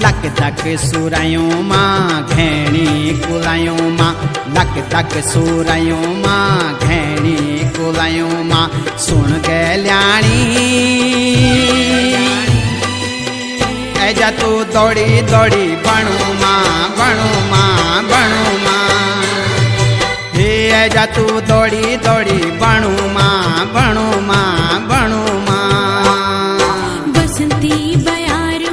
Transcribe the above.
luck तक सुरायों माँ घेणी कुलायों माँ लक तक सुरायों माँ घेणी कुलायों माँ सुन गल्याणी ऐजा तू दौड़ी दौड़ी बनू माँ बनू माँ बनू माँ हे ऐजा तू दौड़ी दौड़ी बनू माँ बनू माँ बनू माँ बसंती बयार